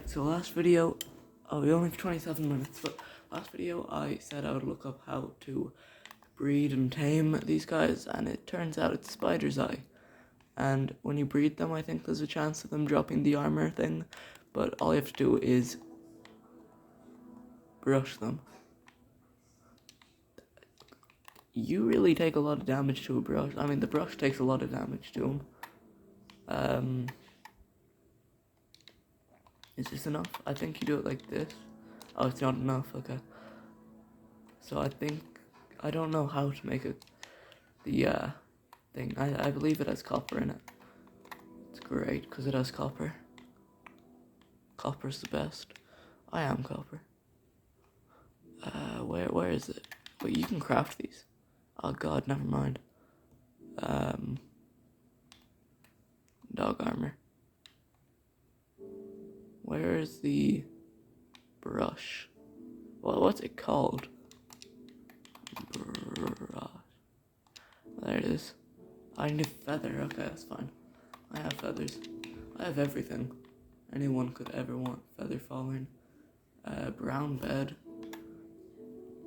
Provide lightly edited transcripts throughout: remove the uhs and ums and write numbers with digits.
Alright, so last video, we only have 27 minutes, but last video I said I would look up how to breed and tame these guys, and it turns out it's spider's eye. And when you breed them, I think there's a chance of them dropping the armor thing, but all you have to do is brush them. You really take a lot of damage to a brush. I mean, the brush takes a lot of damage to them. Is this enough? I think you do it like this. Oh, it's not enough, okay. So I don't know how to make it, the thing. I believe it has copper in it. It's great, because it has copper. Copper's the best. I am copper. Where is it? Wait, you can craft these. Oh god, never mind. Dog armor. Where is the brush? Well, what's it called? Brush. There it is. I need a feather. Okay, that's fine. I have feathers. I have everything anyone could ever want. Feather falling. Brown bed.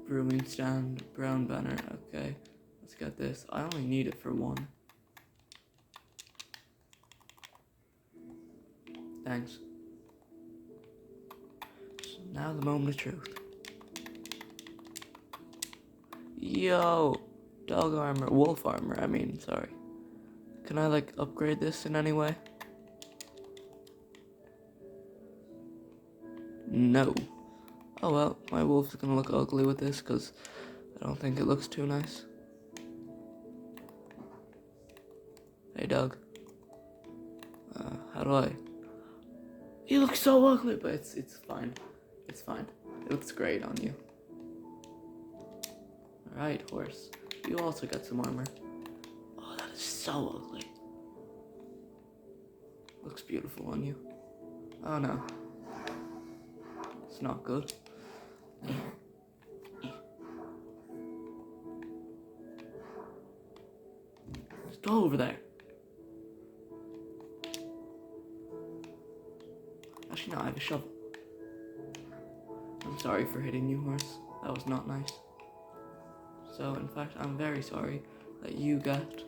Brewing stand. Brown banner. Okay, let's get this. I only need it for one. Thanks. Now the moment of truth. Yo! Dog armor. Wolf armor, I mean, sorry. Can I, like, upgrade this in any way? No. Oh well, my wolf's gonna look ugly with this, because I don't think it looks too nice. Hey, dog. How do I... You look so ugly, but it's fine. It's fine. It looks great on you. Alright, horse. You also got some armor. Oh, that is so ugly. Looks beautiful on you. Oh no. It's not good. Just go over there. Actually, no, I have a shovel. I'm sorry for hitting you, horse. That was not nice. So, in fact, I'm very sorry that you get...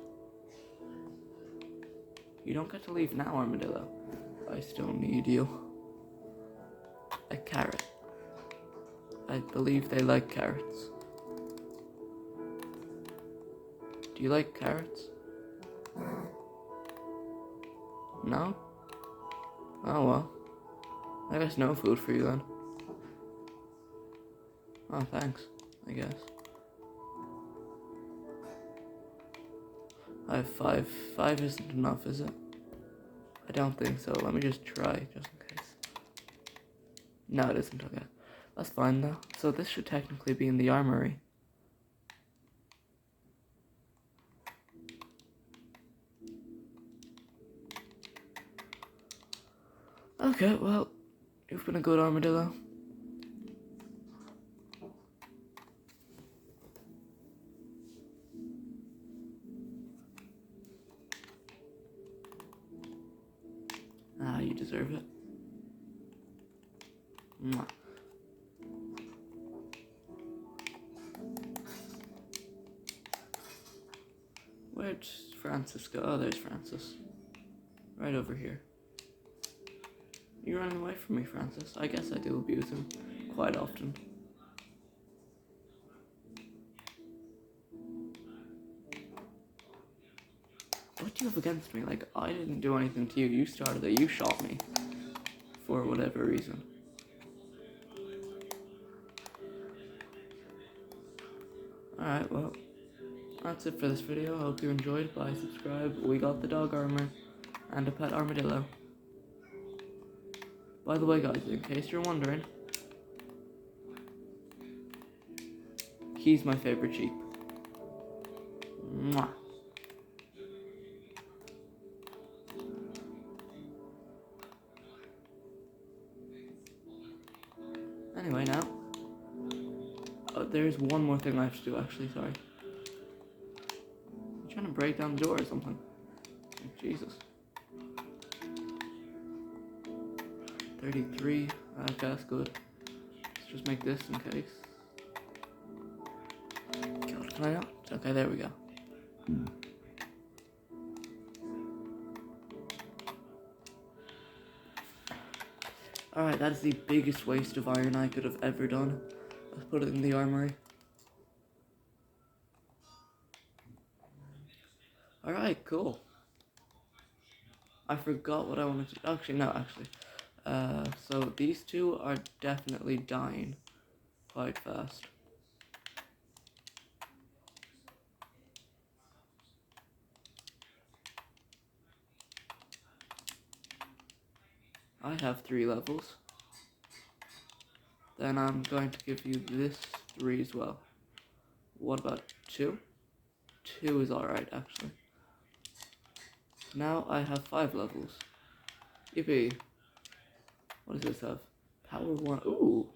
You don't get to leave now, Armadillo. I still need you. A carrot. I believe they like carrots. Do you like carrots? No? Oh well. I guess no food for you then. Oh, thanks, I guess. I have 5. 5 isn't enough, is it? I don't think so. Let me just try, just in case. No, it isn't. Okay. That's fine, though. So this should technically be in the armory. Okay, well, you've been a good armadillo. Ah, you deserve it. Mwah. Where'd Francis go? Oh, there's Francis. Right over here. You're running away from me, Francis. I guess I do abuse him quite often. What do you have against me? Like, I didn't do anything to you. You started it. You shot me. For whatever reason. Alright, well, that's it for this video. I hope you enjoyed. Bye, subscribe. We got the dog armor and a pet armadillo. By the way, guys, in case you're wondering, he's my favorite sheep. Mwah. Anyway, now, there's one more thing I have to do, actually, sorry. I'm trying to break down the door or something. Jesus. 33. Okay, that's good. Let's just make this in case. God, can I not? Okay, there we go. Alright, that is the biggest waste of iron I could have ever done. Let's put it in the armory. Alright, cool. I forgot what I wanted to... Actually, no, actually. So these two are definitely dying quite fast. I have 3 levels. Then I'm going to give you this 3 as well. What about 2? 2 is alright, actually. Now I have 5 levels. Yippee. What does this have? Power 1. Ooh.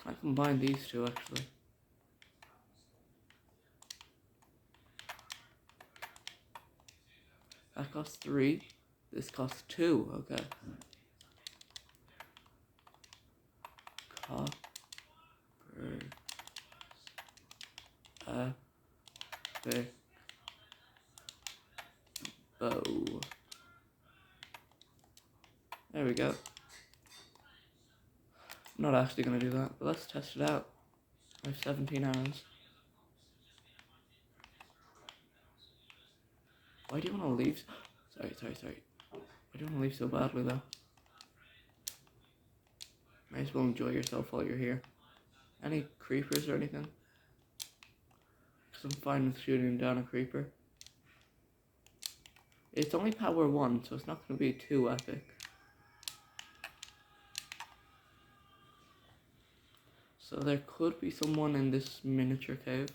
Can I combine these two, actually? That costs 3. This costs 2. Okay. Copper. Epic. Bow. There we go. I'm not actually going to do that, but let's test it out. I have 17 arrows. Why do you want to leave? Sorry. Why do you want to leave so badly, though? Might as well enjoy yourself while you're here. Any creepers or anything? Because I'm fine with shooting down a creeper. It's only power 1, so it's not going to be too epic. So there could be someone in this miniature cave.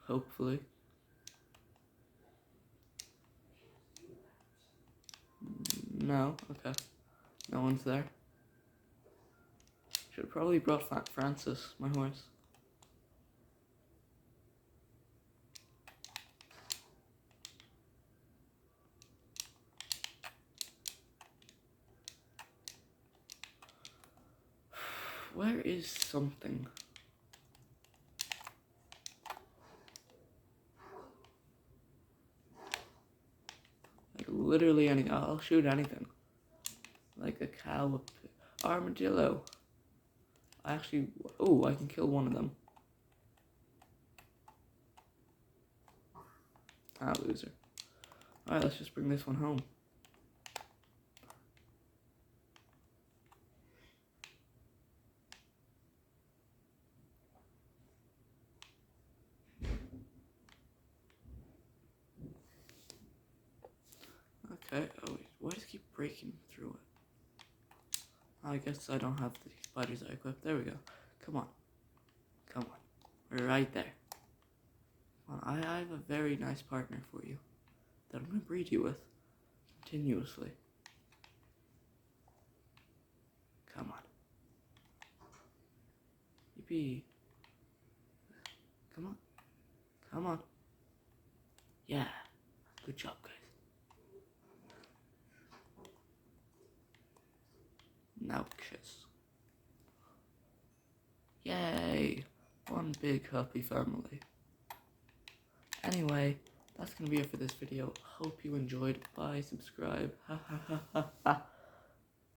Hopefully. No, okay. No one's there. Should have probably brought Francis, my horse. Where is something? Like literally anything. I'll shoot anything. Like a cow, armadillo. I actually, oh, I can kill one of them. Ah, loser. Alright, let's just bring this one home. Okay, oh wait, why does it keep breaking through it? I guess I don't have the spiders I equipped. There we go. Come on. Come on. We're right there. Come on, I have a very nice partner for you that I'm going to breed you with continuously. Come on. Yippee. Come on. Come on. Yeah. Good job, guys. Now kiss. Yay! One big happy family. Anyway, that's gonna be it for this video. Hope you enjoyed. Bye, subscribe. Ha ha ha ha ha.